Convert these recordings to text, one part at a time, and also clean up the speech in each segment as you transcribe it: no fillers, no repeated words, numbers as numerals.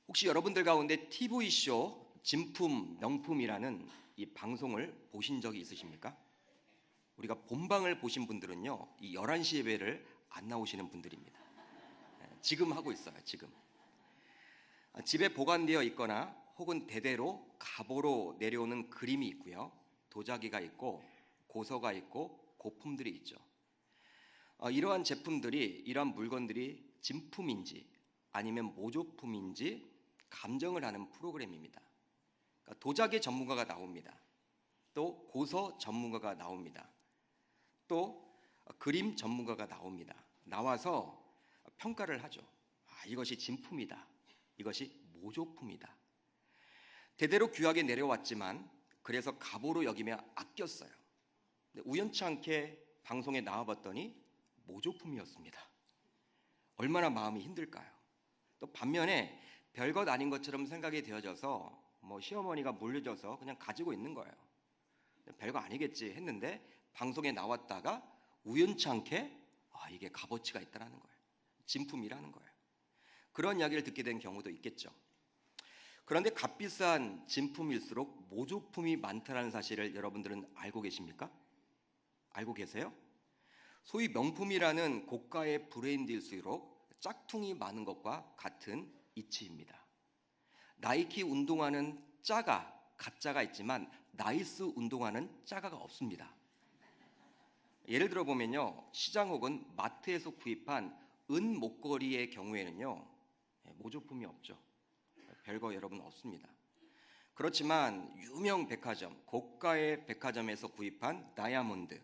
혹시 여러분들 가운데 TV쇼 진품 명품이라는 이 방송을 보신 적이 있으십니까? 우리가 본방을 보신 분들은요, 이 11시 예배를 안 나오시는 분들입니다. 지금 하고 있어요, 지금. 집에 보관되어 있거나 혹은 대대로 가보로 내려오는 그림이 있고요, 도자기가 있고 고서가 있고 고품들이 있죠. 이러한 제품들이, 이러한 물건들이 진품인지 아니면 모조품인지 감정을 하는 프로그램입니다. 그러니까 도자기 전문가가 나옵니다. 또 고서 전문가가 나옵니다. 또 그림 전문가가 나옵니다. 나와서 평가를 하죠. 이것이 진품이다. 이것이 모조품이다. 대대로 귀하게 내려왔지만 그래서 가보로 여기며 아꼈어요. 우연치 않게 방송에 나와봤더니 모조품이었습니다. 얼마나 마음이 힘들까요? 또 반면에 별것 아닌 것처럼 생각이 되어져서 시어머니가 물려줘서 그냥 가지고 있는 거예요. 별거 아니겠지 했는데 방송에 나왔다가 우연치 않게 이게 값어치가 있다는 거예요. 진품이라는 거예요. 그런 이야기를 듣게 된 경우도 있겠죠. 그런데 값비싼 진품일수록 모조품이 많다는 사실을 여러분들은 알고 계십니까? 알고 계세요? 소위 명품이라는 고가의 브랜드일수록 짝퉁이 많은 것과 같은 이치입니다. 나이키 운동화는 가짜가 있지만 나이스 운동화는 짜가가 없습니다. 예를 들어 보면요, 시장 혹은 마트에서 구입한 은 목걸이의 경우에는요, 모조품이 없죠. 별거 여러분 없습니다. 그렇지만 유명 백화점, 고가의 백화점에서 구입한 다이아몬드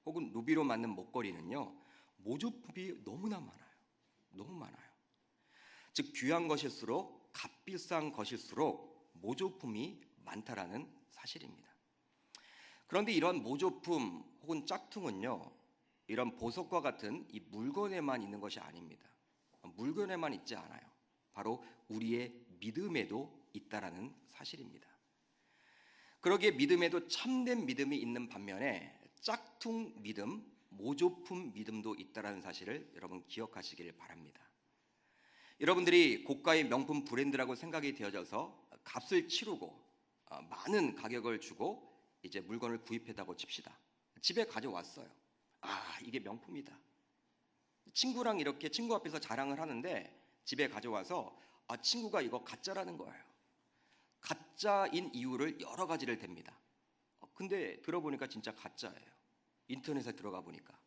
혹은 루비로 만든 목걸이는요, 모조품이 너무나 많아요. 너무 많아요. 즉 귀한 것일수록, 값비싼 것일수록 모조품이 많다라는 사실입니다. 그런데 이런 모조품 혹은 짝퉁은요, 이런 보석과 같은 이 물건에만 있는 것이 아닙니다. 물건에만 있지 않아요. 바로 우리의 믿음에도 있다라는 사실입니다. 그러기에 믿음에도 참된 믿음이 있는 반면에 짝퉁 믿음, 모조품 믿음도 있다라는 사실을 여러분 기억하시길 바랍니다. 여러분들이 고가의 명품 브랜드라고 생각이 되어져서 값을 치르고 많은 가격을 주고 이제 물건을 구입했다고 칩시다. 집에 가져왔어요. 이게 명품이다. 친구랑 이렇게 친구 앞에서 자랑을 하는데 집에 가져와서 친구가 이거 가짜라는 거예요. 가짜인 이유를 여러 가지를 댑니다. 근데 들어보니까 진짜 가짜예요. 인터넷에 들어가 보니까.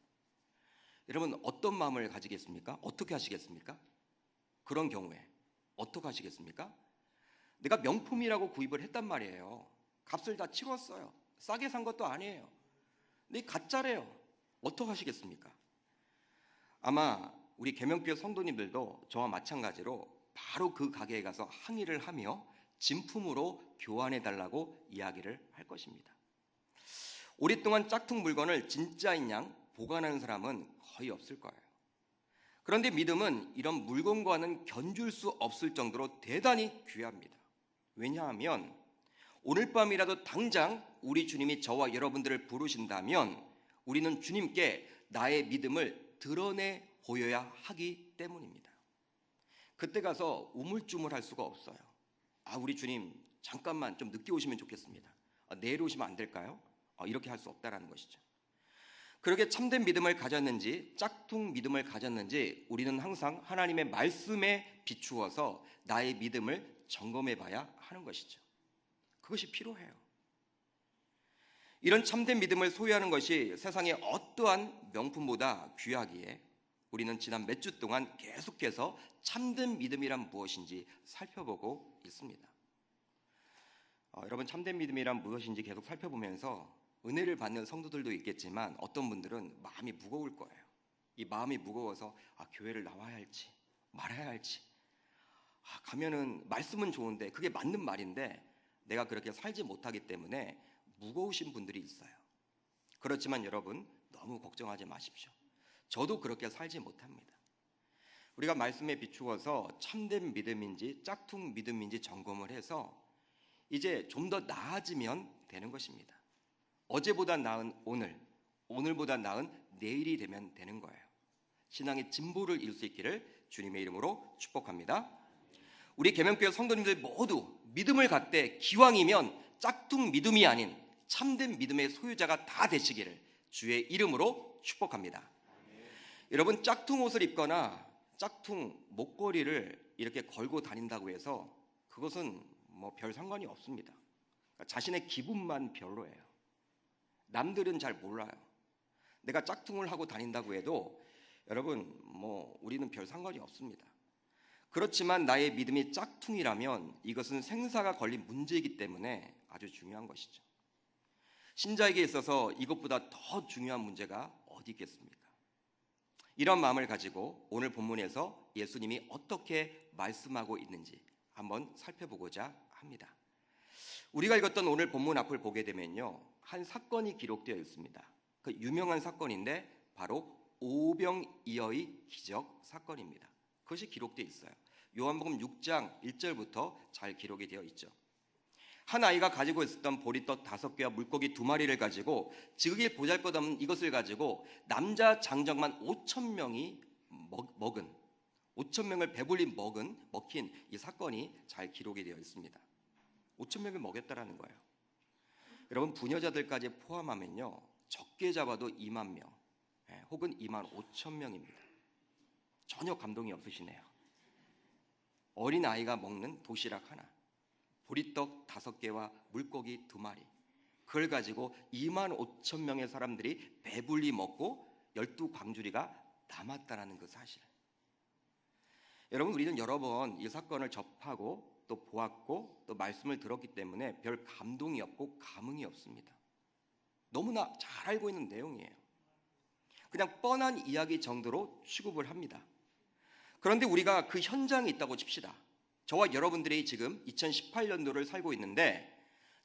여러분 어떤 마음을 가지겠습니까? 어떻게 하시겠습니까? 그런 경우에 어떻게 하시겠습니까? 내가 명품이라고 구입을 했단 말이에요. 값을 다 치렀어요. 싸게 산 것도 아니에요. 근데 가짜래요. 어떻게 하시겠습니까? 아마 우리 계명교회 성도님들도 저와 마찬가지로 바로 그 가게에 가서 항의를 하며 진품으로 교환해 달라고 이야기를 할 것입니다. 오랫동안 짝퉁 물건을 진짜인 양 보관하는 사람은 거의 없을 거예요. 그런데 믿음은 이런 물건과는 견줄 수 없을 정도로 대단히 귀합니다. 왜냐하면 오늘 밤이라도 당장 우리 주님이 저와 여러분들을 부르신다면 우리는 주님께 나의 믿음을 드러내 보여야 하기 때문입니다. 그때 가서 우물쭈물할 수가 없어요. 우리 주님 잠깐만 좀 늦게 오시면 좋겠습니다. 내일 오시면 안 될까요? 이렇게 할 수 없다라는 것이죠. 그렇게 참된 믿음을 가졌는지 짝퉁 믿음을 가졌는지 우리는 항상 하나님의 말씀에 비추어서 나의 믿음을 점검해 봐야 하는 것이죠. 그것이 필요해요. 이런 참된 믿음을 소유하는 것이 세상의 어떠한 명품보다 귀하기에 우리는 지난 몇 주 동안 계속해서 참된 믿음이란 무엇인지 살펴보고 있습니다. 여러분 참된 믿음이란 무엇인지 계속 살펴보면서 은혜를 받는 성도들도 있겠지만 어떤 분들은 마음이 무거울 거예요. 이 마음이 무거워서 교회를 나와야 할지 말아야 할지 가면은 말씀은 좋은데 그게 맞는 말인데 내가 그렇게 살지 못하기 때문에 무거우신 분들이 있어요. 그렇지만 여러분 너무 걱정하지 마십시오. 저도 그렇게 살지 못합니다. 우리가 말씀에 비추어서 참된 믿음인지 짝퉁 믿음인지 점검을 해서 이제 좀 더 나아지면 되는 것입니다. 어제보다 나은 오늘, 오늘보다 나은 내일이 되면 되는 거예요. 신앙의 진보를 이룰 수 있기를 주님의 이름으로 축복합니다. 우리 계명교회 성도님들 모두 믿음을 갖되 기왕이면 짝퉁 믿음이 아닌 참된 믿음의 소유자가 다 되시기를 주의 이름으로 축복합니다. 여러분, 짝퉁 옷을 입거나 짝퉁 목걸이를 이렇게 걸고 다닌다고 해서 그것은 뭐 별 상관이 없습니다. 자신의 기분만 별로예요. 남들은 잘 몰라요. 내가 짝퉁을 하고 다닌다고 해도 여러분 뭐 우리는 별 상관이 없습니다. 그렇지만 나의 믿음이 짝퉁이라면 이것은 생사가 걸린 문제이기 때문에 아주 중요한 것이죠. 신자에게 있어서 이것보다 더 중요한 문제가 어디 있겠습니까? 이런 마음을 가지고 오늘 본문에서 예수님이 어떻게 말씀하고 있는지 한번 살펴보고자 합니다. 우리가 읽었던 오늘 본문 앞을 보게 되면요, 한 사건이 기록되어 있습니다. 그 유명한 사건인데 바로 오병이어의 기적 사건입니다. 그것이 기록되어 있어요. 요한복음 6장 1절부터 잘 기록이 되어 있죠. 한 아이가 가지고 있었던 보리떡 5개와 물고기 2마리를 가지고 지극히 보잘것없는 이것을 가지고 남자 장정만 5,000명이 먹은 5,000명을 배불리 먹힌 이 사건이 잘 기록이 되어 있습니다. 5,000명을 먹였다라는 거예요. 여러분, 부녀자들까지 포함하면요, 적게 잡아도 2만 명 혹은 2만 5천 명입니다. 전혀 감동이 없으시네요. 어린 아이가 먹는 도시락 하나, 보리떡 5개와 물고기 2마리, 그걸 가지고 2만 5천 명의 사람들이 배불리 먹고 12광주리가 남았다라는 그 사실. 여러분, 우리는 여러 번 이 사건을 접하고 또 보았고 또 말씀을 들었기 때문에 별 감동이 없고 감흥이 없습니다. 너무나 잘 알고 있는 내용이에요. 그냥 뻔한 이야기 정도로 취급을 합니다. 그런데 우리가 그 현장에 있다고 칩시다. 저와 여러분들이 지금 2018년도를 살고 있는데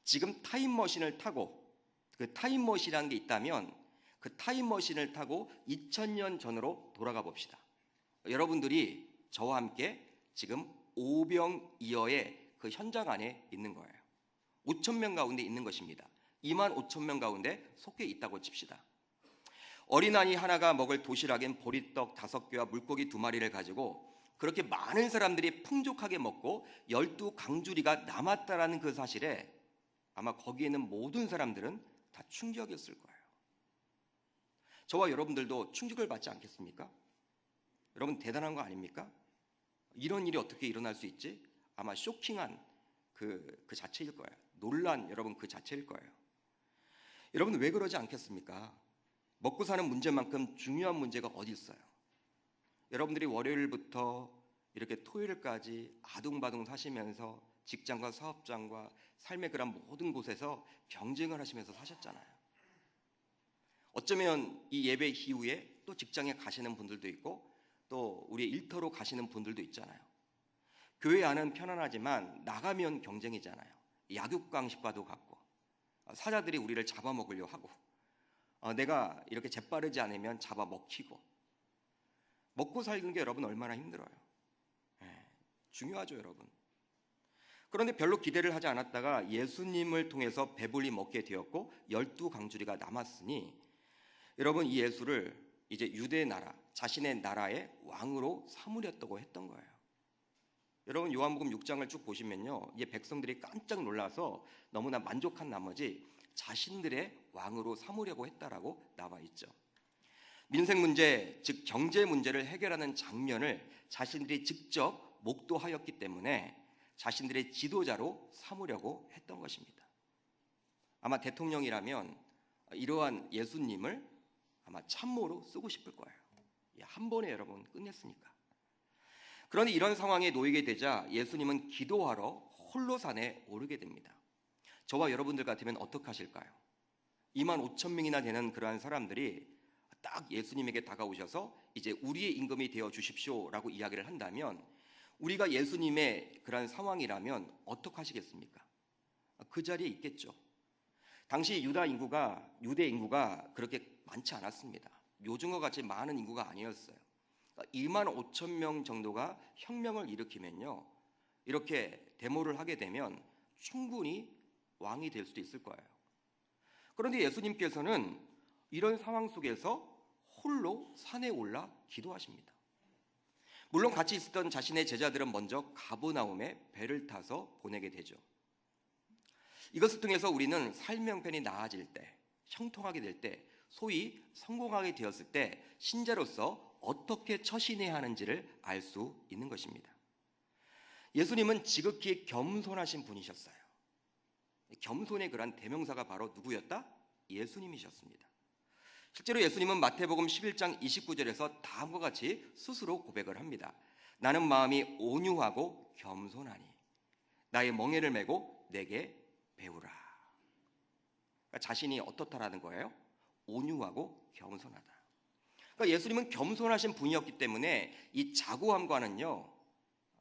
지금 타임머신을 타고, 그 타임머신이라는 게 있다면 그 타임머신을 타고 2000년 전으로 돌아가 봅시다. 여러분들이 저와 함께 지금 오병이어의 그 현장 안에 있는 거예요. 5,000명 가운데 있는 것입니다. 2만 5천 명 가운데 속해 있다고 칩시다. 어린아이 하나가 먹을 도시락엔 보리떡 5개와 물고기 2마리를 가지고 그렇게 많은 사람들이 풍족하게 먹고 12광주리가 남았다라는 그 사실에 아마 거기에 있는 모든 사람들은 다 충격이었을 거예요. 저와 여러분들도 충격을 받지 않겠습니까? 여러분, 대단한 거 아닙니까? 이런 일이 어떻게 일어날 수 있지? 아마 쇼킹한 그 자체일 거예요. 놀란 여러분 그 자체일 거예요. 여러분, 왜 그러지 않겠습니까? 먹고 사는 문제만큼 중요한 문제가 어디 있어요? 여러분들이 월요일부터 이렇게 토요일까지 아둥바둥 사시면서 직장과 사업장과 삶의 그런 모든 곳에서 경쟁을 하시면서 사셨잖아요. 어쩌면 이 예배 이후에 또 직장에 가시는 분들도 있고 또 우리 일터로 가시는 분들도 있잖아요. 교회 안은 편안하지만 나가면 경쟁이잖아요. 약육강식과도 같고 사자들이 우리를 잡아먹으려 하고 내가 이렇게 재빠르지 않으면 잡아먹히고 먹고 살는 게 여러분 얼마나 힘들어요. 중요하죠, 여러분. 그런데 별로 기대를 하지 않았다가 예수님을 통해서 배불리 먹게 되었고 12광주리가 남았으니 여러분, 이 예수를 이제 유대 나라, 자신의 나라의 왕으로 삼으렸다고 했던 거예요. 여러분, 요한복음 6장을 쭉 보시면요, 이제 백성들이 깜짝 놀라서 너무나 만족한 나머지 자신들의 왕으로 삼으려고 했다라고 나와 있죠. 민생 문제, 즉 경제 문제를 해결하는 장면을 자신들이 직접 목도하였기 때문에 자신들의 지도자로 삼으려고 했던 것입니다. 아마 대통령이라면 이러한 예수님을 아마 참모로 쓰고 싶을 거예요. 한 번에 여러분 끝냈으니까. 그런데 이런 상황에 놓이게 되자 예수님은 기도하러 홀로 산에 오르게 됩니다. 저와 여러분들 같으면 어떻게 하실까요? 2만 5천 명이나 되는 그러한 사람들이 딱 예수님에게 다가오셔서 이제 우리의 임금이 되어 주십시오라고 이야기를 한다면 우리가 예수님의 그러한 상황이라면 어떻게 하시겠습니까? 그 자리에 있겠죠. 당시 유대 인구가 그렇게 많지 않았습니다. 요즘과 같이 많은 인구가 아니었어요. 2만 5천 명 정도가 혁명을 일으키면요, 이렇게 데모를 하게 되면 충분히 왕이 될 수도 있을 거예요. 그런데 예수님께서는 이런 상황 속에서 홀로 산에 올라 기도하십니다. 물론 같이 있었던 자신의 제자들은 먼저 가버나움에 배를 타서 보내게 되죠. 이것을 통해서 우리는 삶의 형편이 나아질 때, 형통하게 될 때, 소위 성공하게 되었을 때 신자로서 어떻게 처신해야 하는지를 알 수 있는 것입니다. 예수님은 지극히 겸손하신 분이셨어요. 겸손의 그런 대명사가 바로 누구였다? 예수님이셨습니다. 실제로 예수님은 마태복음 11장 29절에서 다음과 같이 스스로 고백을 합니다. 나는 마음이 온유하고 겸손하니 나의 멍에를 메고 내게 배우라. 그러니까 자신이 어떻다라는 거예요? 온유하고 겸손하다. 그러니까 예수님은 겸손하신 분이었기 때문에 이 자고함과는요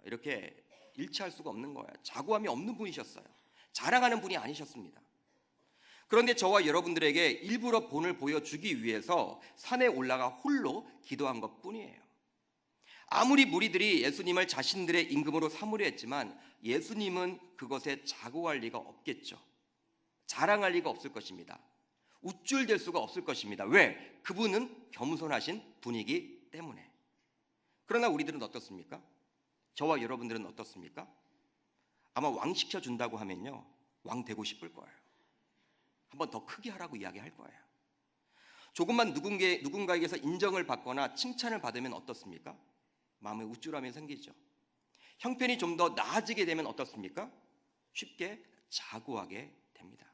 이렇게 일치할 수가 없는 거예요. 자고함이 없는 분이셨어요. 자랑하는 분이 아니셨습니다. 그런데 저와 여러분들에게 일부러 본을 보여주기 위해서 산에 올라가 홀로 기도한 것뿐이에요. 아무리 무리들이 예수님을 자신들의 임금으로 삼으려 했지만 예수님은 그것에 자고할 리가 없겠죠. 자랑할 리가 없을 것입니다. 우쭐댈 수가 없을 것입니다. 왜? 그분은 겸손하신 분이기 때문에. 그러나 우리들은 어떻습니까? 저와 여러분들은 어떻습니까? 아마 왕 시켜준다고 하면요 왕 되고 싶을 거예요. 한번 더 크게 하라고 이야기할 거예요. 조금만 누군가에게서 인정을 받거나 칭찬을 받으면 어떻습니까? 마음에 우쭐함이 생기죠. 형편이 좀 더 나아지게 되면 어떻습니까? 쉽게 자고하게 됩니다.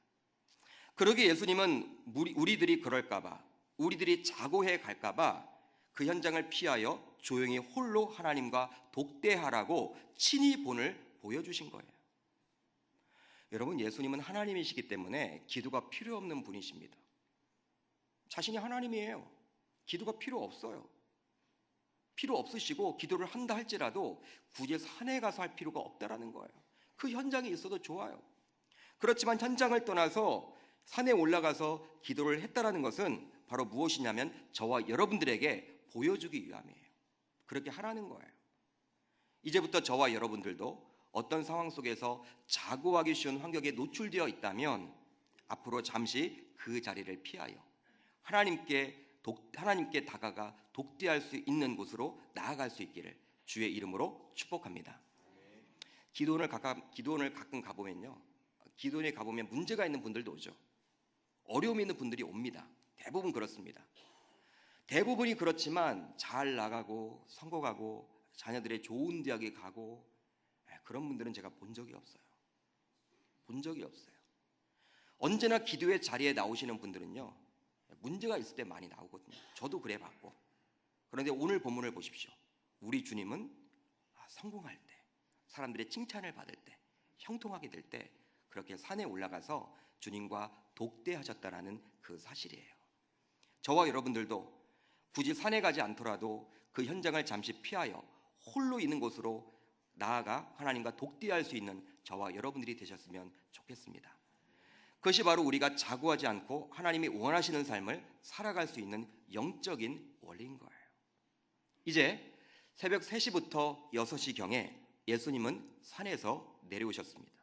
그러기에 예수님은 우리들이 그럴까봐, 우리들이 자고해 갈까봐 그 현장을 피하여 조용히 홀로 하나님과 독대하라고 친히 본을 보여주신 거예요. 여러분, 예수님은 하나님이시기 때문에 기도가 필요 없는 분이십니다. 자신이 하나님이에요. 기도가 필요 없어요. 필요 없으시고 기도를 한다 할지라도 굳이 산에 가서 할 필요가 없다라는 거예요. 그 현장에 있어도 좋아요. 그렇지만 현장을 떠나서 산에 올라가서 기도를 했다라는 것은 바로 무엇이냐면 저와 여러분들에게 보여주기 위함이에요. 그렇게 하라는 거예요. 이제부터 저와 여러분들도 어떤 상황 속에서 자고하기 쉬운 환경에 노출되어 있다면 앞으로 잠시 그 자리를 피하여 하나님께 다가가 독대할 수 있는 곳으로 나아갈 수 있기를 주의 이름으로 축복합니다. 기도원을 가끔 가보면요, 기도원에 가보면 문제가 있는 분들도 오죠. 어려움이 있는 분들이 옵니다. 대부분 그렇습니다. 대부분이 그렇지만 잘 나가고 성공하고 자녀들의 좋은 대학에 가고 그런 분들은 제가 본 적이 없어요. 본 적이 없어요. 언제나 기도의 자리에 나오시는 분들은요, 문제가 있을 때 많이 나오거든요. 저도 그래 봤고. 그런데 오늘 본문을 보십시오. 우리 주님은 성공할 때, 사람들의 칭찬을 받을 때, 형통하게 될 때 그렇게 산에 올라가서 주님과 독대하셨다라는 그 사실이에요. 저와 여러분들도 굳이 산에 가지 않더라도 그 현장을 잠시 피하여 홀로 있는 곳으로 나아가 하나님과 독대할 수 있는 저와 여러분들이 되셨으면 좋겠습니다. 그것이 바로 우리가 자고하지 않고 하나님이 원하시는 삶을 살아갈 수 있는 영적인 원리인 거예요. 이제 새벽 3시부터 6시경에 예수님은 산에서 내려오셨습니다.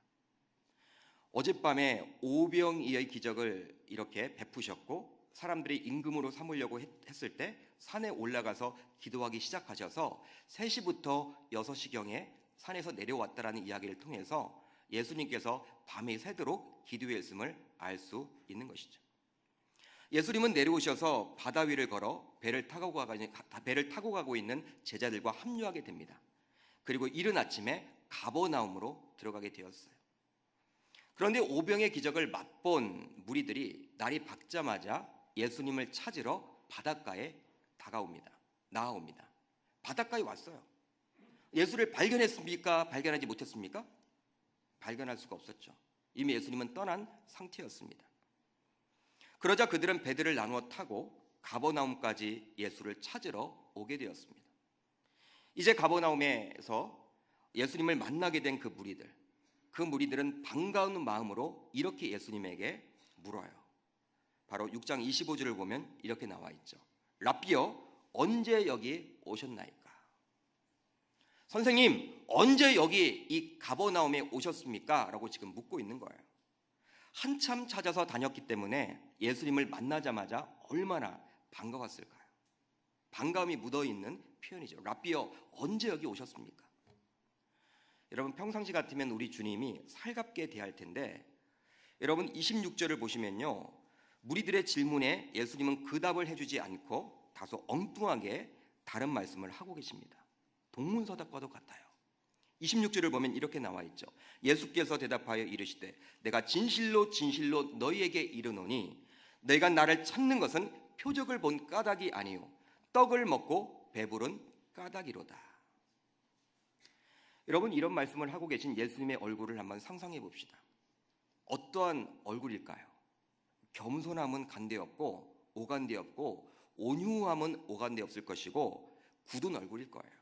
어젯밤에 오병이의 기적을 이렇게 베푸셨고 사람들이 임금으로 삼으려고 했을 때 산에 올라가서 기도하기 시작하셔서 3시부터 6시경에 산에서 내려왔다라는 이야기를 통해서 예수님께서 밤이 새도록 기도했음을 알 수 있는 것이죠. 예수님은 내려오셔서 바다 위를 걸어 배를 타고 가고 있는 제자들과 합류하게 됩니다. 그리고 이른 아침에 가버나움으로 들어가게 되었어요. 그런데 오병의 기적을 맛본 무리들이 날이 밝자마자 예수님을 찾으러 바닷가에 나아옵니다. 바닷가에 왔어요. 예수를 발견했습니까? 발견하지 못했습니까? 발견할 수가 없었죠. 이미 예수님은 떠난 상태였습니다. 그러자 그들은 배들을 나누어 타고 가버나움까지 예수를 찾으러 오게 되었습니다. 이제 가버나움에서 예수님을 만나게 된 그 무리들은 반가운 마음으로 이렇게 예수님에게 물어요. 바로 6장 25절을 보면 이렇게 나와 있죠. 랍비여, 언제 여기 오셨나이까? 선생님, 언제 여기 이 가버나움에 오셨습니까? 라고 지금 묻고 있는 거예요. 한참 찾아서 다녔기 때문에 예수님을 만나자마자 얼마나 반가웠을까요? 반가움이 묻어있는 표현이죠. 랍비여, 언제 여기 오셨습니까? 여러분, 평상시 같으면 우리 주님이 살갑게 대할 텐데, 여러분 26절을 보시면요, 무리들의 질문에 예수님은 그 답을 해주지 않고 다소 엉뚱하게 다른 말씀을 하고 계십니다. 동문서답과도 같아요. 26절을 보면 이렇게 나와 있죠. 예수께서 대답하여 이르시되 내가 진실로 진실로 너희에게 이르노니 너희가 나를 찾는 것은 표적을 본 까닭이 아니요 떡을 먹고 배부른 까닭이로다. 여러분, 이런 말씀을 하고 계신 예수님의 얼굴을 한번 상상해 봅시다. 어떠한 얼굴일까요? 겸손함은 간데 없고 오간데 없고 온유함은 오간데 없을 것이고 굳은 얼굴일 거예요.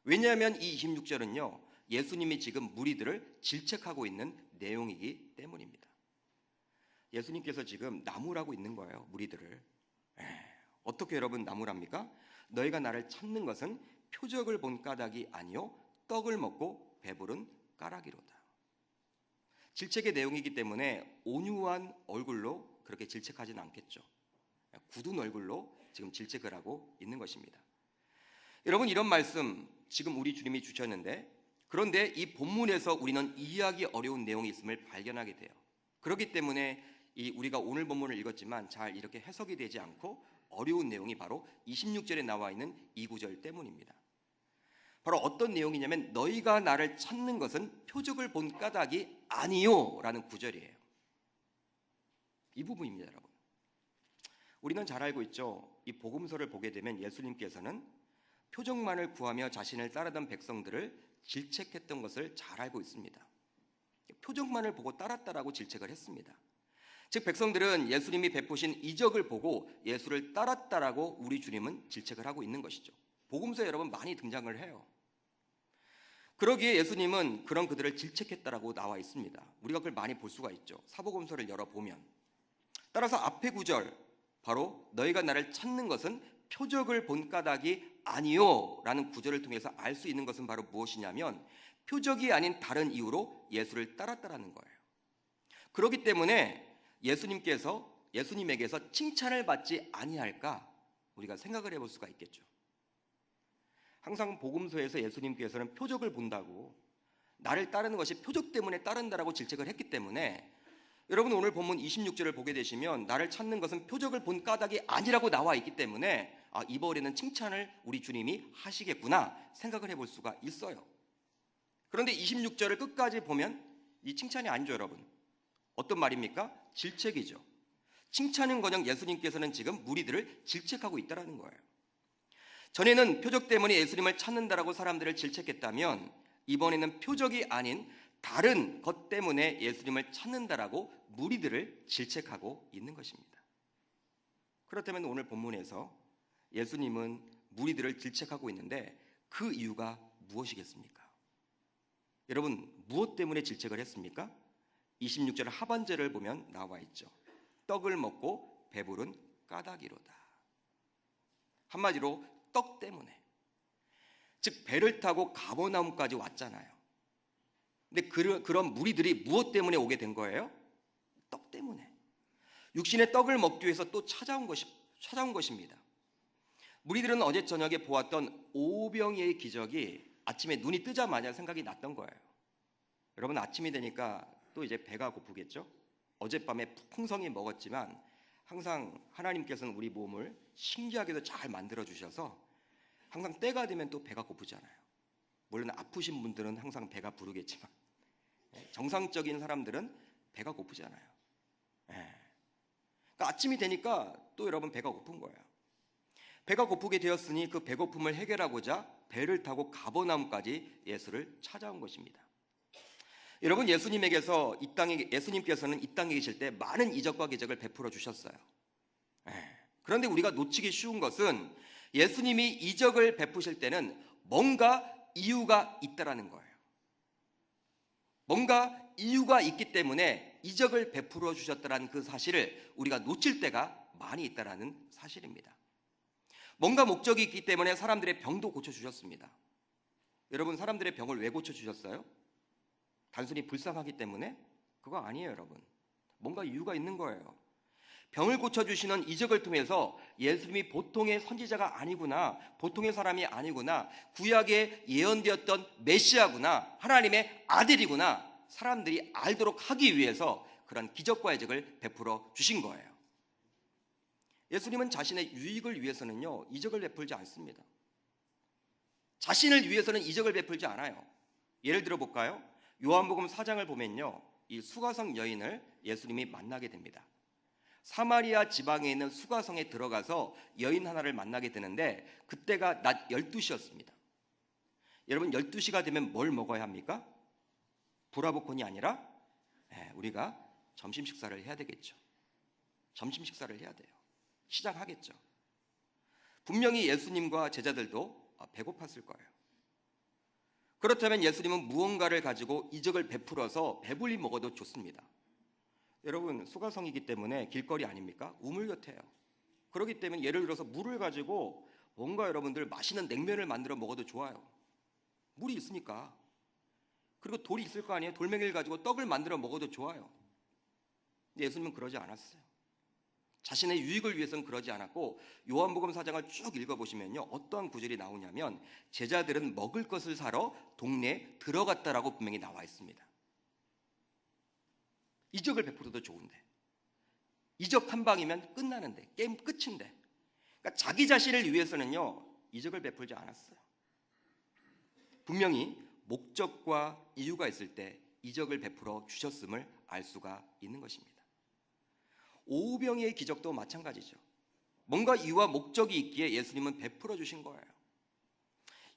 왜냐하면 이 26절은요, 예수님이 지금 무리들을 질책하고 있는 내용이기 때문입니다. 예수님께서 지금 나무라고 있는 거예요, 무리들을. 어떻게 여러분 나무랍니까? 너희가 나를 찾는 것은 표적을 본 까닭이 아니요 떡을 먹고 배부른 까닭이로다. 질책의 내용이기 때문에 온유한 얼굴로 그렇게 질책하지는 않겠죠. 굳은 얼굴로 지금 질책을 하고 있는 것입니다. 여러분, 이런 말씀 지금 우리 주님이 주셨는데, 그런데 이 본문에서 우리는 이해하기 어려운 내용이 있음을 발견하게 돼요. 그렇기 때문에 우리가 오늘 본문을 읽었지만 잘 이렇게 해석이 되지 않고 어려운 내용이 바로 26절에 나와 있는 이 구절 때문입니다. 바로 어떤 내용이냐면 너희가 나를 찾는 것은 표적을 본 까닭이 아니요 라는 구절이에요. 이 부분입니다. 여러분, 우리는 잘 알고 있죠. 이 복음서를 보게 되면 예수님께서는 표적만을 구하며 자신을 따르던 백성들을 질책했던 것을 잘 알고 있습니다. 표적만을 보고 따랐다라고 질책을 했습니다. 즉 백성들은 예수님이 베푸신 이적을 보고 예수를 따랐다라고 우리 주님은 질책을 하고 있는 것이죠. 복음서에 여러분 많이 등장을 해요. 그러기에 예수님은 그런 그들을 질책했다라고 나와 있습니다. 우리가 그걸 많이 볼 수가 있죠. 사복음서를 열어보면. 따라서 앞에 구절, 바로 너희가 나를 찾는 것은 표적을 본 까닭이 아니요 라는 구절을 통해서 알 수 있는 것은 바로 무엇이냐면 표적이 아닌 다른 이유로 예수를 따랐다라는 거예요. 그렇기 때문에 예수님에게서 칭찬을 받지 아니할까 우리가 생각을 해볼 수가 있겠죠. 항상 복음서에서 예수님께서는 표적을 본다고, 나를 따르는 것이 표적 때문에 따른다라고 질책을 했기 때문에 여러분 오늘 본문 26절을 보게 되시면 나를 찾는 것은 표적을 본 까닭이 아니라고 나와 있기 때문에 이번에는 칭찬을 우리 주님이 하시겠구나 생각을 해볼 수가 있어요. 그런데 26절을 끝까지 보면 이 칭찬이 아니죠. 여러분, 어떤 말입니까? 질책이죠. 칭찬은커녕 예수님께서는 지금 무리들을 질책하고 있다는 거예요. 전에는 표적 때문에 예수님을 찾는다라고 사람들을 질책했다면 이번에는 표적이 아닌 다른 것 때문에 예수님을 찾는다라고 무리들을 질책하고 있는 것입니다. 그렇다면 오늘 본문에서 예수님은 무리들을 질책하고 있는데 그 이유가 무엇이겠습니까? 여러분, 무엇 때문에 질책을 했습니까? 26절 하반절을 보면 나와 있죠. 떡을 먹고 배부른 까닭이로다. 한마디로 떡 때문에. 즉 배를 타고 가버나움까지 왔잖아요. 근데 그런 무리들이 무엇 때문에 오게 된 거예요? 떡 때문에. 육신의 떡을 먹기 위해서 또 찾아온 것입니다. 무리들은 어제 저녁에 보았던 오병이의 기적이 아침에 눈이 뜨자마자 생각이 났던 거예요. 여러분, 아침이 되니까 또 이제 배가 고프겠죠? 어젯밤에 풍성히 먹었지만 항상 하나님께서는 우리 몸을 신기하게도 잘 만들어 주셔서 항상 때가 되면 또 배가 고프잖아요. 물론 아프신 분들은 항상 배가 부르겠지만 정상적인 사람들은 배가 고프잖아요. 그러니까 아침이 되니까 또 여러분 배가 고픈 거예요. 배가 고프게 되었으니 그 배고픔을 해결하고자 배를 타고 가버나움까지 예수를 찾아온 것입니다. 여러분, 예수님께서는 이 땅에 계실 때 많은 이적과 기적을 베풀어 주셨어요. 그런데 우리가 놓치기 쉬운 것은 예수님이 이적을 베푸실 때는 뭔가 이유가 있다라는 거예요. 뭔가 이유가 있기 때문에 이적을 베풀어 주셨다는 그 사실을 우리가 놓칠 때가 많이 있다라는 사실입니다. 뭔가 목적이 있기 때문에 사람들의 병도 고쳐주셨습니다. 여러분, 사람들의 병을 왜 고쳐주셨어요? 단순히 불쌍하기 때문에? 그거 아니에요. 여러분, 뭔가 이유가 있는 거예요. 병을 고쳐주시는 이적을 통해서 예수님이 보통의 선지자가 아니구나, 보통의 사람이 아니구나, 구약에 예언되었던 메시아구나, 하나님의 아들이구나, 사람들이 알도록 하기 위해서 그런 기적과 이적을 베풀어 주신 거예요. 예수님은 자신의 유익을 위해서는요, 이적을 베풀지 않습니다. 자신을 위해서는 이적을 베풀지 않아요. 예를 들어 볼까요? 요한복음 4장을 보면요, 이 수가성 여인을 예수님이 만나게 됩니다. 사마리아 지방에 있는 수가성에 들어가서 여인 하나를 만나게 되는데 그때가 낮 12시였습니다. 여러분, 12시가 되면 뭘 먹어야 합니까? 브라보콘이 아니라 우리가 점심 식사를 해야 되겠죠. 점심 식사를 해야 돼요. 시작하겠죠. 분명히 예수님과 제자들도 배고팠을 거예요. 그렇다면 예수님은 무언가를 가지고 이적을 베풀어서 배불리 먹어도 좋습니다. 여러분, 수가성이기 때문에 길거리 아닙니까? 우물 같아요. 그렇기 때문에 예를 들어서 물을 가지고 뭔가 여러분들 맛있는 냉면을 만들어 먹어도 좋아요. 물이 있으니까. 그리고 돌이 있을 거 아니에요? 돌멩이를 가지고 떡을 만들어 먹어도 좋아요. 근데 예수님은 그러지 않았어요. 자신의 유익을 위해서는 그러지 않았고, 요한복음 4장을 쭉 읽어보시면요, 어떠한 구절이 나오냐면 제자들은 먹을 것을 사러 동네에 들어갔다라고 분명히 나와 있습니다. 이적을 베풀어도 좋은데, 이적 한 방이면 끝나는데, 게임 끝인데, 그러니까 자기 자신을 위해서는요 이적을 베풀지 않았어요. 분명히 목적과 이유가 있을 때 이적을 베풀어 주셨음을 알 수가 있는 것입니다. 오병이의 기적도 마찬가지죠. 뭔가 이유와 목적이 있기에 예수님은 베풀어 주신 거예요.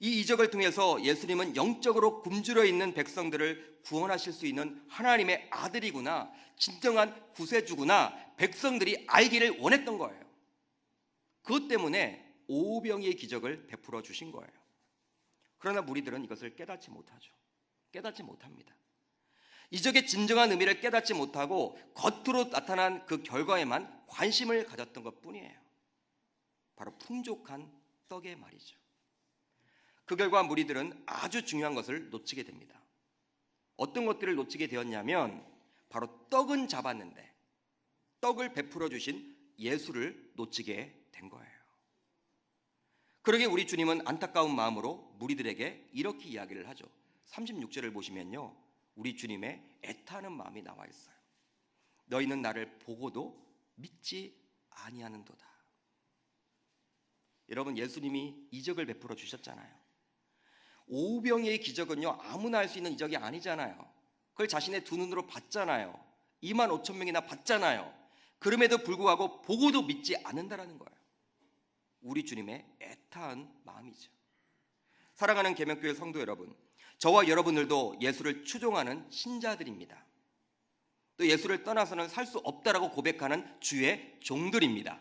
이 이적을 통해서 예수님은 영적으로 굶주려 있는 백성들을 구원하실 수 있는 하나님의 아들이구나, 진정한 구세주구나, 백성들이 알기를 원했던 거예요. 그것 때문에 오병이의 기적을 베풀어 주신 거예요. 그러나 무리들은 이것을 깨닫지 못하죠. 깨닫지 못합니다. 이적의 진정한 의미를 깨닫지 못하고 겉으로 나타난 그 결과에만 관심을 가졌던 것뿐이에요. 바로 풍족한 떡의 말이죠. 그 결과 무리들은 아주 중요한 것을 놓치게 됩니다. 어떤 것들을 놓치게 되었냐면 바로 떡은 잡았는데 떡을 베풀어 주신 예수를 놓치게 된 거예요. 그러게 우리 주님은 안타까운 마음으로 무리들에게 이렇게 이야기를 하죠. 36절을 보시면요, 우리 주님의 애타는 마음이 나와 있어요. 너희는 나를 보고도 믿지 아니하는도다. 여러분, 예수님이 이적을 베풀어 주셨잖아요. 오병이의 기적은요, 아무나 할 수 있는 이적이 아니잖아요. 그걸 자신의 두 눈으로 봤잖아요. 2만 5천 명이나 봤잖아요. 그럼에도 불구하고 보고도 믿지 않는다라는 거예요. 우리 주님의 애타한 마음이죠. 사랑하는 계명교회 성도 여러분, 저와 여러분들도 예수를 추종하는 신자들입니다. 또 예수를 떠나서는 살 수 없다라고 고백하는 주의 종들입니다.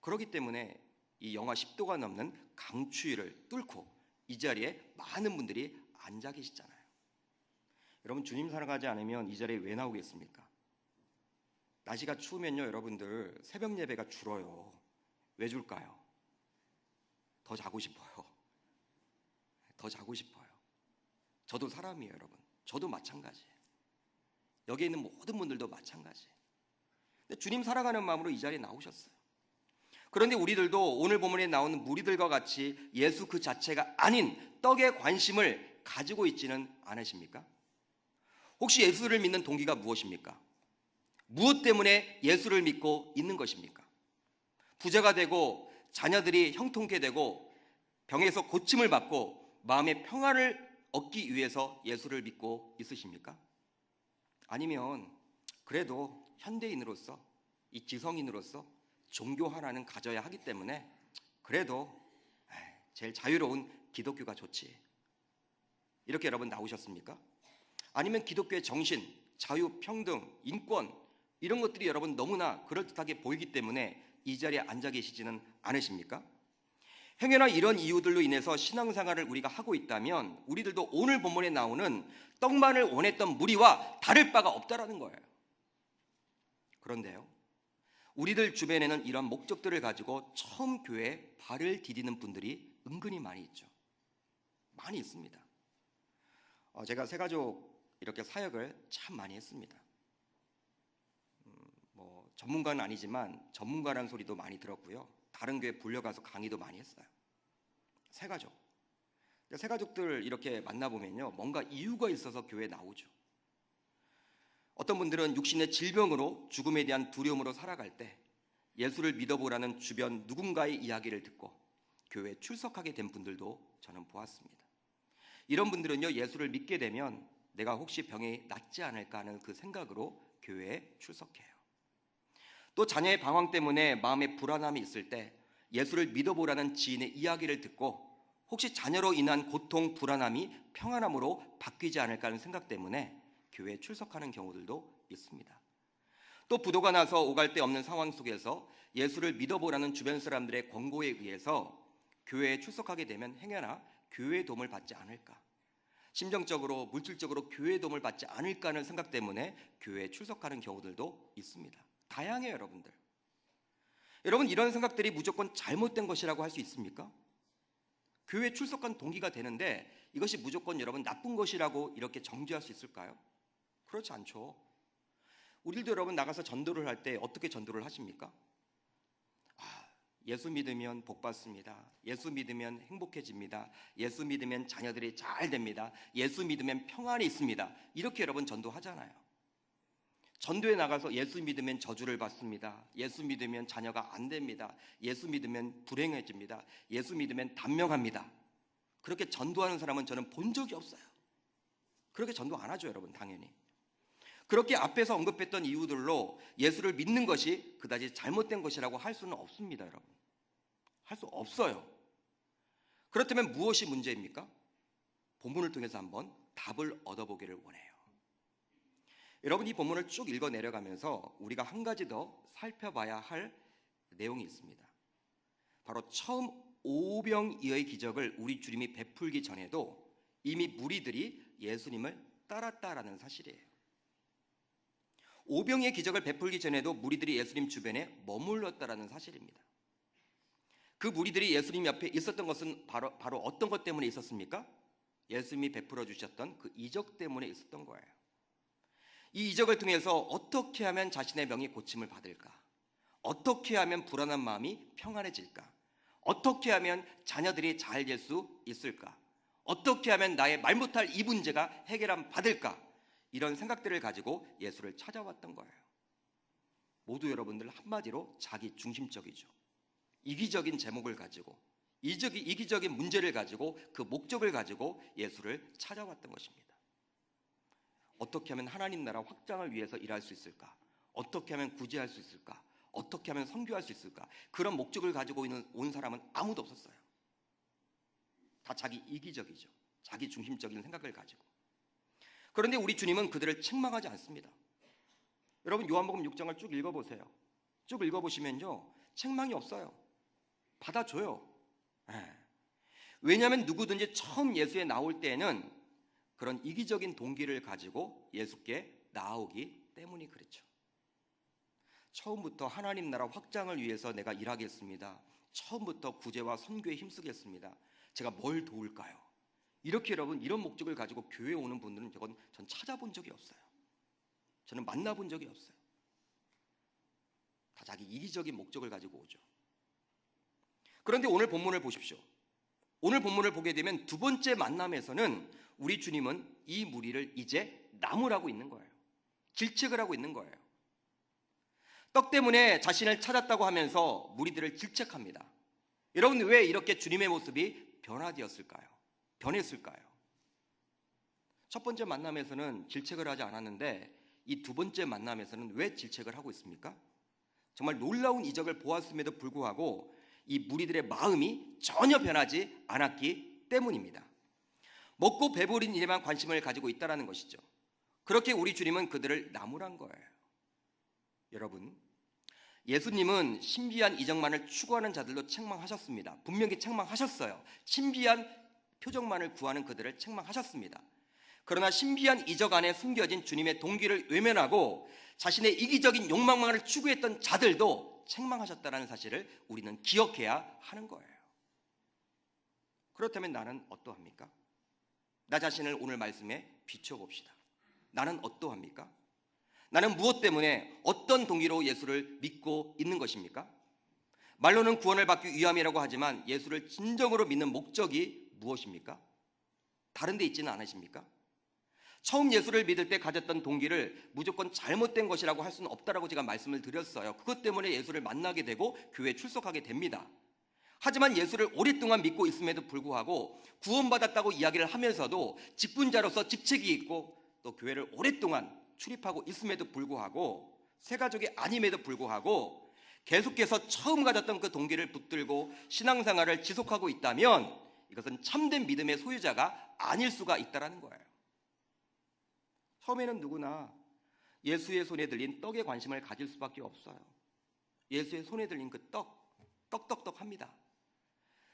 그렇기 때문에 이 영하 10도가 넘는 강추위를 뚫고 이 자리에 많은 분들이 앉아 계시잖아요. 여러분, 주님 사랑하지 않으면 이 자리에 왜 나오겠습니까? 날씨가 추우면요, 여러분들 새벽 예배가 줄어요. 왜 줄까요? 더 자고 싶어요. 더 자고 싶어요. 저도 사람이에요, 여러분. 저도 마찬가지예요. 여기 있는 모든 분들도 마찬가지예요. 근데 주님 사랑하는 마음으로 이 자리에 나오셨어요. 그런데 우리들도 오늘 본문에 나오는 무리들과 같이 예수 그 자체가 아닌 떡에 관심을 가지고 있지는 않으십니까? 혹시 예수를 믿는 동기가 무엇입니까? 무엇 때문에 예수를 믿고 있는 것입니까? 부자가 되고 자녀들이 형통케 되고 병에서 고침을 받고 마음의 평안을 얻기 위해서 예수를 믿고 있으십니까? 아니면 그래도 현대인으로서, 이 지성인으로서 종교 하나는 가져야 하기 때문에 그래도 제일 자유로운 기독교가 좋지, 이렇게 여러분 나오셨습니까? 아니면 기독교의 정신, 자유, 평등, 인권 이런 것들이 여러분 너무나 그럴듯하게 보이기 때문에 이 자리에 앉아 계시지는 않으십니까? 행여나 이런 이유들로 인해서 신앙생활을 우리가 하고 있다면 우리들도 오늘 본문에 나오는 떡만을 원했던 무리와 다를 바가 없다라는 거예요. 그런데요, 우리들 주변에는 이런 목적들을 가지고 처음 교회에 발을 디디는 분들이 은근히 많이 있죠. 많이 있습니다. 제가 새가족 이렇게 사역을 참 많이 했습니다. 전문가는 아니지만 전문가라는 소리도 많이 들었고요. 다른 교회 불려가서 강의도 많이 했어요. 새가족. 새가족들 이렇게 만나보면요, 뭔가 이유가 있어서 교회에 나오죠. 어떤 분들은 육신의 질병으로 죽음에 대한 두려움으로 살아갈 때 예수를 믿어보라는 주변 누군가의 이야기를 듣고 교회에 출석하게 된 분들도 저는 보았습니다. 이런 분들은요, 예수를 믿게 되면 내가 혹시 병이 낫지 않을까 하는 그 생각으로 교회에 출석해요. 또 자녀의 방황 때문에 마음에 불안함이 있을 때 예수를 믿어보라는 지인의 이야기를 듣고 혹시 자녀로 인한 고통, 불안함이 평안함으로 바뀌지 않을까 하는 생각 때문에 교회에 출석하는 경우들도 있습니다. 또 부도가 나서 오갈 데 없는 상황 속에서 예수를 믿어보라는 주변 사람들의 권고에 의해서 교회에 출석하게 되면 행여나 교회의 도움을 받지 않을까, 심정적으로 물질적으로 교회의 도움을 받지 않을까 하는 생각 때문에 교회에 출석하는 경우들도 있습니다. 다양해요, 여러분들. 여러분, 이런 생각들이 무조건 잘못된 것이라고 할 수 있습니까? 교회에 출석한 동기가 되는데 이것이 무조건 여러분 나쁜 것이라고 이렇게 정죄할 수 있을까요? 그렇지 않죠. 우리도 여러분 나가서 전도를 할 때 어떻게 전도를 하십니까? 예수 믿으면 복 받습니다. 예수 믿으면 행복해집니다. 예수 믿으면 자녀들이 잘 됩니다. 예수 믿으면 평안이 있습니다. 이렇게 여러분 전도하잖아요. 전도에 나가서 예수 믿으면 저주를 받습니다. 예수 믿으면 자녀가 안 됩니다. 예수 믿으면 불행해집니다. 예수 믿으면 단명합니다. 그렇게 전도하는 사람은 저는 본 적이 없어요. 그렇게 전도 안 하죠, 여러분. 당연히. 그렇게 앞에서 언급했던 이유들로 예수를 믿는 것이 그다지 잘못된 것이라고 할 수는 없습니다, 여러분. 할 수 없어요. 그렇다면 무엇이 문제입니까? 본문을 통해서 한번 답을 얻어보기를 원해요. 여러분, 이 본문을 쭉 읽어 내려가면서 우리가 한 가지 더 살펴봐야 할 내용이 있습니다. 바로 처음 오병이어의 기적을 우리 주님이 베풀기 전에도 이미 무리들이 예수님을 따랐다라는 사실이에요. 오병이의 기적을 베풀기 전에도 무리들이 예수님 주변에 머물렀다라는 사실입니다. 그 무리들이 예수님 옆에 있었던 것은 바로 어떤 것 때문에 있었습니까? 예수님이 베풀어 주셨던 그 이적 때문에 있었던 거예요. 이 이적을 통해서 어떻게 하면 자신의 병이 고침을 받을까? 어떻게 하면 불안한 마음이 평안해질까? 어떻게 하면 자녀들이 잘 될 수 있을까? 어떻게 하면 나의 말 못할 이 문제가 해결함 받을까? 이런 생각들을 가지고 예수를 찾아왔던 거예요. 모두 여러분들 한마디로 자기 중심적이죠. 이기적인 제목을 가지고 이기적인 문제를 가지고 그 목적을 가지고 예수를 찾아왔던 것입니다. 어떻게 하면 하나님 나라 확장을 위해서 일할 수 있을까? 어떻게 하면 구제할 수 있을까? 어떻게 하면 선교할 수 있을까? 그런 목적을 가지고 온 사람은 아무도 없었어요. 다 자기 이기적이죠. 자기 중심적인 생각을 가지고. 그런데 우리 주님은 그들을 책망하지 않습니다. 여러분, 요한복음 6장을 쭉 읽어보세요. 쭉 읽어보시면요, 책망이 없어요. 받아줘요. 왜냐하면 누구든지 처음 예수에 나올 때에는 그런 이기적인 동기를 가지고 예수께 나오기 때문이 그렇죠. 처음부터 하나님 나라 확장을 위해서 내가 일하겠습니다. 처음부터 구제와 선교에 힘쓰겠습니다. 제가 뭘 도울까요? 이렇게 여러분, 이런 목적을 가지고 교회에 오는 분들은 전 찾아본 적이 없어요. 저는 만나본 적이 없어요. 다 자기 이기적인 목적을 가지고 오죠. 그런데 오늘 본문을 보십시오. 오늘 본문을 보게 되면 두 번째 만남에서는 우리 주님은 이 무리를 이제 나무라고 있는 거예요. 질책을 하고 있는 거예요. 떡 때문에 자신을 찾았다고 하면서 무리들을 질책합니다. 여러분, 왜 이렇게 주님의 모습이 변화되었을까요? 변했을까요? 첫 번째 만남에서는 질책을 하지 않았는데 이 두 번째 만남에서는 왜 질책을 하고 있습니까? 정말 놀라운 이적을 보았음에도 불구하고 이 무리들의 마음이 전혀 변하지 않았기 때문입니다. 먹고 배부린 일에만 관심을 가지고 있다는 것이죠. 그렇게 우리 주님은 그들을 나무란 거예요. 여러분, 예수님은 신비한 이적만을 추구하는 자들도 책망하셨습니다. 분명히 책망하셨어요. 신비한 표적만을 구하는 그들을 책망하셨습니다. 그러나 신비한 이적 안에 숨겨진 주님의 동기를 외면하고 자신의 이기적인 욕망만을 추구했던 자들도 책망하셨다는 사실을 우리는 기억해야 하는 거예요. 그렇다면 나는 어떠합니까? 나 자신을 오늘 말씀에 비춰봅시다. 나는 어떠합니까? 나는 무엇 때문에 어떤 동기로 예수를 믿고 있는 것입니까? 말로는 구원을 받기 위함이라고 하지만 예수를 진정으로 믿는 목적이 무엇입니까? 다른 데 있지는 않으십니까? 처음 예수를 믿을 때 가졌던 동기를 무조건 잘못된 것이라고 할 수는 없다라고 제가 말씀을 드렸어요. 그것 때문에 예수를 만나게 되고 교회에 출석하게 됩니다. 하지만 예수를 오랫동안 믿고 있음에도 불구하고 구원받았다고 이야기를 하면서도 직분자로서 직책이 있고 또 교회를 오랫동안 출입하고 있음에도 불구하고 새가족이 아님에도 불구하고 계속해서 처음 가졌던 그 동기를 붙들고 신앙생활을 지속하고 있다면 이것은 참된 믿음의 소유자가 아닐 수가 있다는 거예요. 처음에는 누구나 예수의 손에 들린 떡에 관심을 가질 수밖에 없어요. 예수의 손에 들린 그 떡떡떡합니다.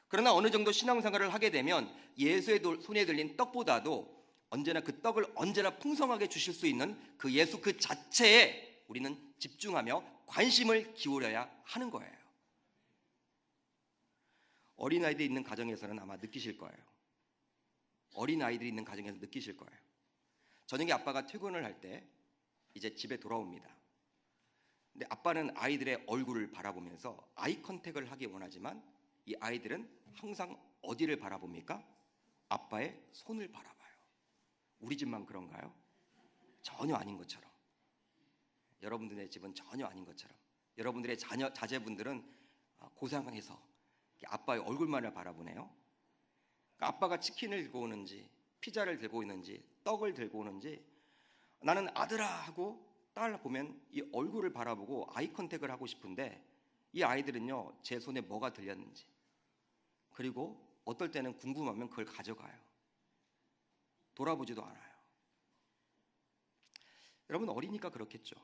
그러나 어느 정도 신앙생활을 하게 되면 예수의 손에 들린 떡보다도 언제나 그 떡을 언제나 풍성하게 주실 수 있는 그 예수 그 자체에 우리는 집중하며 관심을 기울여야 하는 거예요. 어린아이들이 있는 가정에서는 아마 느끼실 거예요. 어린아이들이 있는 가정에서 느끼실 거예요. 저녁에 아빠가 퇴근을 할 때 이제 집에 돌아옵니다. 근데 아빠는 아이들의 얼굴을 바라보면서 아이 컨택을 하기 원하지만 이 아이들은 항상 어디를 바라봅니까? 아빠의 손을 바라봐요. 우리 집만 그런가요? 전혀 아닌 것처럼. 여러분들의 집은 전혀 아닌 것처럼. 여러분들의 자제분들은 고상해서 아빠의 얼굴만을 바라보네요. 그러니까 아빠가 치킨을 들고 오는지 피자를 들고 있는지 떡을 들고 오는지 나는 아들아 하고 딸 보면 이 얼굴을 바라보고 아이 컨택을 하고 싶은데 이 아이들은요 제 손에 뭐가 들렸는지 그리고 어떨 때는 궁금하면 그걸 가져가요. 돌아보지도 않아요. 여러분 어리니까 그렇겠죠.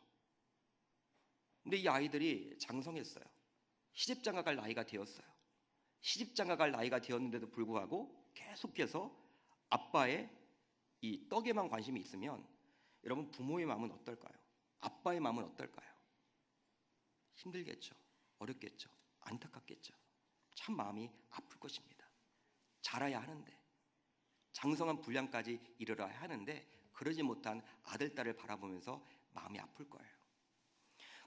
근데 이 아이들이 장성했어요. 시집장가갈 나이가 되었어요. 시집장가갈 나이가 되었는데도 불구하고 계속해서 아빠의 이 떡에만 관심이 있으면 여러분 부모의 마음은 어떨까요? 아빠의 마음은 어떨까요? 힘들겠죠. 어렵겠죠. 안타깝겠죠. 참 마음이 아플 것입니다. 자라야 하는데 장성한 분량까지 이르러야 하는데 그러지 못한 아들, 딸을 바라보면서 마음이 아플 거예요.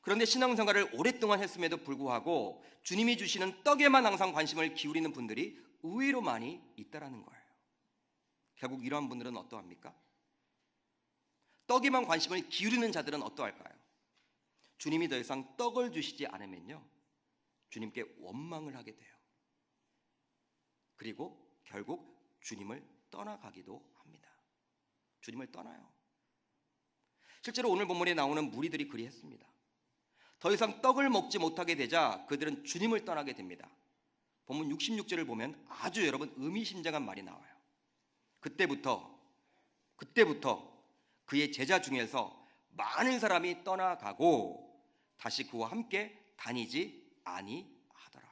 그런데 신앙생활을 오랫동안 했음에도 불구하고 주님이 주시는 떡에만 항상 관심을 기울이는 분들이 의외로 많이 있다라는 거예요. 결국 이러한 분들은 어떠합니까? 떡에만 관심을 기울이는 자들은 어떠할까요? 주님이 더 이상 떡을 주시지 않으면요 주님께 원망을 하게 돼요. 그리고 결국 주님을 떠나가기도 합니다. 주님을 떠나요. 실제로 오늘 본문에 나오는 무리들이 그리했습니다. 더 이상 떡을 먹지 못하게 되자 그들은 주님을 떠나게 됩니다. 본문 66절을 보면 아주 여러분 의미심장한 말이 나와요. 그때부터 그의 제자 중에서 많은 사람이 떠나가고 다시 그와 함께 다니지 아니하더라.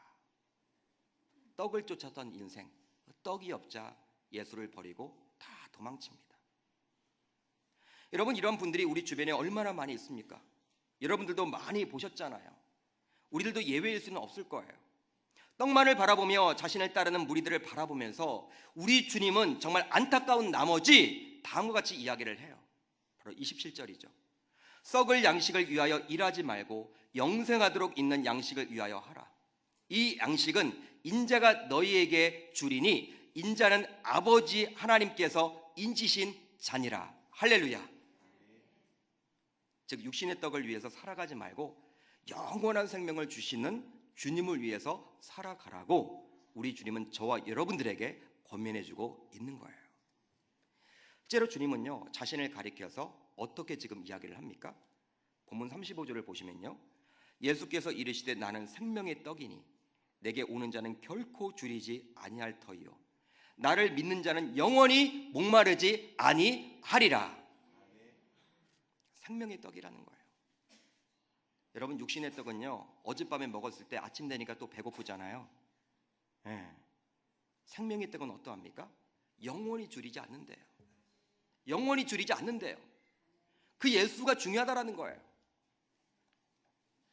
떡을 쫓았던 인생, 떡이 없자 예수를 버리고 다 도망칩니다. 여러분 이런 분들이 우리 주변에 얼마나 많이 있습니까? 여러분들도 많이 보셨잖아요. 우리들도 예외일 수는 없을 거예요. 떡만을 바라보며 자신을 따르는 무리들을 바라보면서 우리 주님은 정말 안타까운 나머지 다음과 같이 이야기를 해요. 바로 27절이죠. 썩을 양식을 위하여 일하지 말고 영생하도록 있는 양식을 위하여 하라. 이 양식은 인자가 너희에게 주리니 인자는 아버지 하나님께서 인치신 자니라. 할렐루야. 즉 육신의 떡을 위해서 살아가지 말고 영원한 생명을 주시는 주님을 위해서 살아가라고 우리 주님은 저와 여러분들에게 권면해주고 있는 거예요. 실제로 주님은요 자신을 가리켜서 어떻게 지금 이야기를 합니까? 본문 35절을 보시면요 예수께서 이르시되 나는 생명의 떡이니 내게 오는 자는 결코 줄이지 아니할 터이요 나를 믿는 자는 영원히 목마르지 아니하리라. 생명의 떡이라는 거예요. 여러분 육신의 떡은요 어젯밤에 먹었을 때 아침 되니까 또 배고프잖아요. 생명의 떡은 어떠합니까? 영원히 줄이지 않는데요. 영원히 줄이지 않는데요. 그 예수가 중요하다라는 거예요.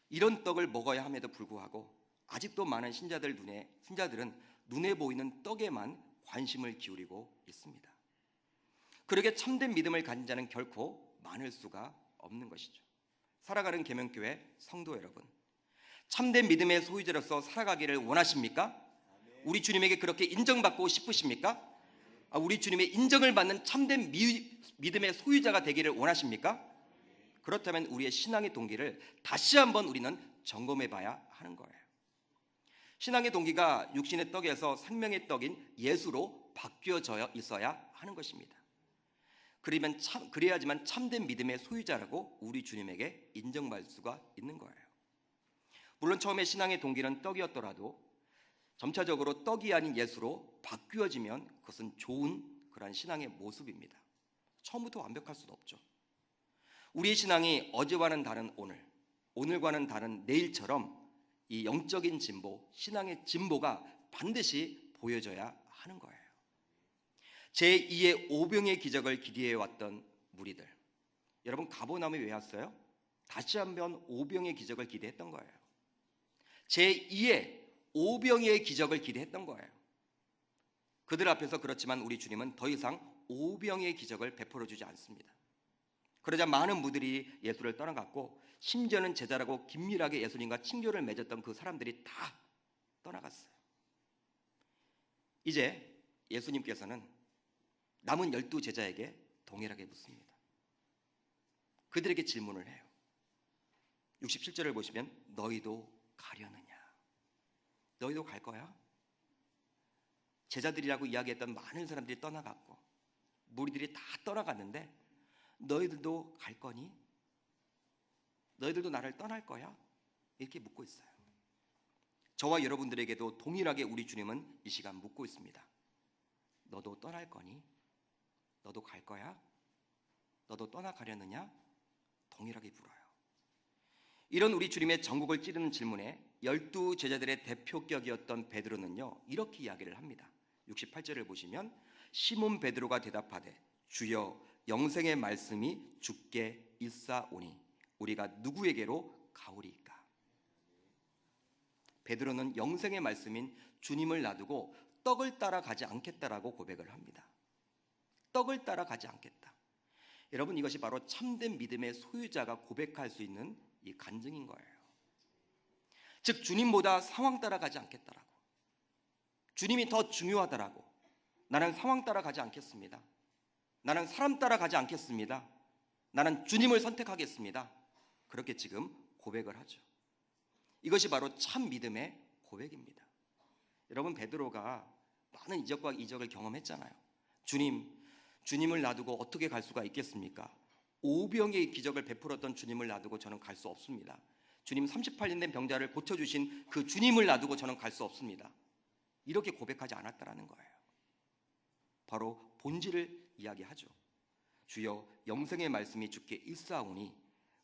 이런 떡을 먹어야 함에도 불구하고 아직도 많은 신자들은 눈에 보이는 떡에만 관심을 기울이고 있습니다. 그러게 참된 믿음을 가진 자는 결코 많을 수가 없는 것이죠. 살아가는 계명교회 성도 여러분, 참된 믿음의 소유자로서 살아가기를 원하십니까? 우리 주님에게 그렇게 인정받고 싶으십니까? 우리 주님의 인정을 받는 참된 믿음의 소유자가 되기를 원하십니까? 그렇다면 우리의 신앙의 동기를 다시 한번 우리는 점검해 봐야 하는 거예요. 신앙의 동기가 육신의 떡에서 생명의 떡인 예수로 바뀌어져 있어야 하는 것입니다. 그래야지만 참된 믿음의 소유자라고 우리 주님에게 인정받을 수가 있는 거예요. 물론 처음에 신앙의 동기는 떡이었더라도 점차적으로 떡이 아닌 예수로 바뀌어지면 그것은 좋은 그런 신앙의 모습입니다. 처음부터 완벽할 수는 없죠. 우리의 신앙이 어제와는 다른 오늘, 오늘과는 다른 내일처럼 이 영적인 진보, 신앙의 진보가 반드시 보여져야 하는 거예요. 제2의 오병의 기적을 기대해왔던 무리들, 여러분 가버나움에 왜 왔어요? 다시 한번 오병의 기적을 기대했던 거예요. 제2의 오병의 기적을 기대했던 거예요. 그들 앞에서 그렇지만 우리 주님은 더 이상 오병의 기적을 베풀어 주지 않습니다. 그러자 많은 무들이 예수를 떠나갔고 심지어는 제자라고 긴밀하게 예수님과 친교를 맺었던 그 사람들이 다 떠나갔어요. 이제 예수님께서는 남은 12 제자에게 동일하게 묻습니다. 그들에게 질문을 해요. 67절을 보시면 너희도 가려느냐? 너희도 갈 거야? 제자들이라고 이야기했던 많은 사람들이 떠나갔고 무리들이 다 떠나갔는데 너희들도 갈 거니? 너희들도 나를 떠날 거야? 이렇게 묻고 있어요. 저와 여러분들에게도 동일하게 우리 주님은 이 시간 묻고 있습니다. 너도 떠날 거니? 너도 갈 거야? 너도 떠나가려느냐? 동일하게 물어요. 이런 우리 주님의 전국을 찌르는 질문에 12 제자들의 대표격이었던 베드로는요 이렇게 이야기를 합니다. 68절을 보시면 시몬 베드로가 대답하되 주여 영생의 말씀이 주께 있사오니 우리가 누구에게로 가오리이까? 베드로는 영생의 말씀인 주님을 놔두고 떡을 따라가지 않겠다라고 고백을 합니다. 떡을 따라가지 않겠다. 여러분 이것이 바로 참된 믿음의 소유자가 고백할 수 있는 이 간증인 거예요. 즉 주님보다 상황 따라가지 않겠다라고, 주님이 더 중요하다라고, 나는 상황 따라가지 않겠습니다. 나는 사람 따라가지 않겠습니다. 나는 주님을 선택하겠습니다. 그렇게 지금 고백을 하죠. 이것이 바로 참 믿음의 고백입니다. 여러분 베드로가 많은 이적과 이적을 경험했잖아요. 주님을 놔두고 어떻게 갈 수가 있겠습니까? 오병의 기적을 베풀었던 주님을 놔두고 저는 갈 수 없습니다. 주님 38년 된 병자를 고쳐주신 그 주님을 놔두고 저는 갈 수 없습니다. 이렇게 고백하지 않았다라는 거예요. 바로 본질을 이야기하죠. 주여 영생의 말씀이 주께 있사오니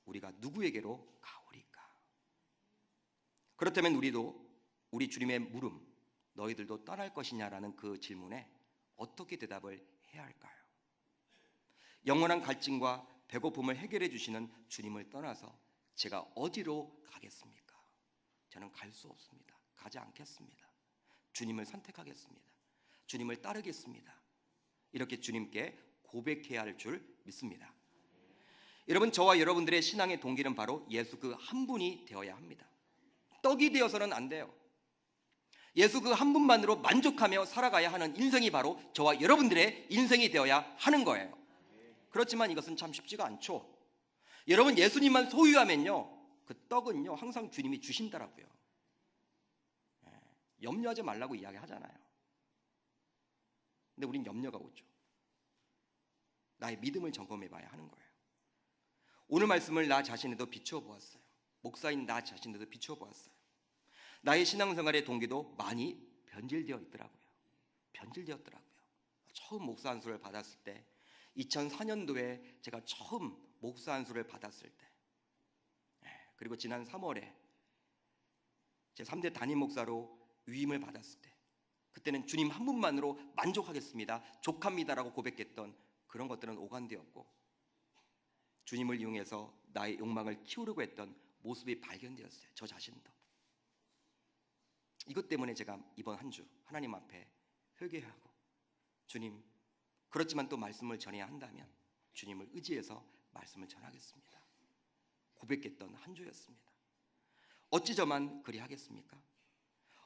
우리가 누구에게로 가오리까? 그렇다면 우리도 우리 주님의 물음 너희들도 떠날 것이냐라는 그 질문에 어떻게 대답을 해야 할까요? 영원한 갈증과 배고픔을 해결해 주시는 주님을 떠나서 제가 어디로 가겠습니까? 저는 갈 수 없습니다. 가지 않겠습니다. 주님을 선택하겠습니다. 주님을 따르겠습니다. 이렇게 주님께 고백해야 할 줄 믿습니다. 여러분 저와 여러분들의 신앙의 동기는 바로 예수 그 한 분이 되어야 합니다. 떡이 되어서는 안 돼요. 예수 그 한 분만으로 만족하며 살아가야 하는 인생이 바로 저와 여러분들의 인생이 되어야 하는 거예요. 그렇지만 이것은 참 쉽지가 않죠. 여러분 예수님만 소유하면요 그 떡은요 항상 주님이 주신다라고요. 염려하지 말라고 이야기하잖아요. 근데 우린 염려가 오죠. 나의 믿음을 점검해 봐야 하는 거예요. 오늘 말씀을 나 자신에도 비추어 보았어요. 목사인 나 자신에도 비추어 보았어요. 나의 신앙생활의 동기도 많이 변질되어 있더라고요. 변질되었더라고요. 처음 목사 안수를 받았을 때 2004년도에 제가 처음 목사 안수를 받았을 때 그리고 지난 3월에 제 3대 담임 목사로 위임을 받았을 때 그때는 주님 한 분만으로 만족하겠습니다. 족합니다라고 고백했던 그런 것들은 오간되었고 주님을 이용해서 나의 욕망을 키우려고 했던 모습이 발견되었어요. 저 자신도. 이것 때문에 제가 이번 한 주 하나님 앞에 회개하고 주님 그렇지만 또 말씀을 전해야 한다면 주님을 의지해서 말씀을 전하겠습니다. 고백했던 한 주였습니다. 어찌 저만 그리하겠습니까?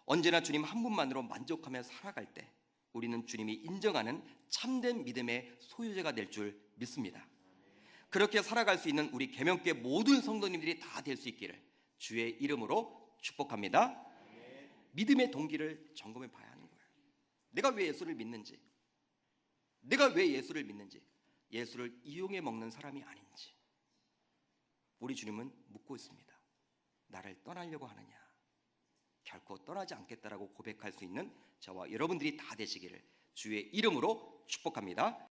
언제나 주님 한 분만으로 만족하며 살아갈 때 우리는 주님이 인정하는 참된 믿음의 소유자가 될 줄 믿습니다. 그렇게 살아갈 수 있는 우리 계명교회 모든 성도님들이 다 될 수 있기를 주의 이름으로 축복합니다. 믿음의 동기를 점검해 봐야 하는 거예요. 내가 왜 예수를 믿는지, 내가 왜 예수를 믿는지, 예수를 이용해 먹는 사람이 아닌지. 우리 주님은 묻고 있습니다. 나를 떠나려고 하느냐? 결코 떠나지 않겠다라고 고백할 수 있는 저와 여러분들이 다 되시기를 주의 이름으로 축복합니다.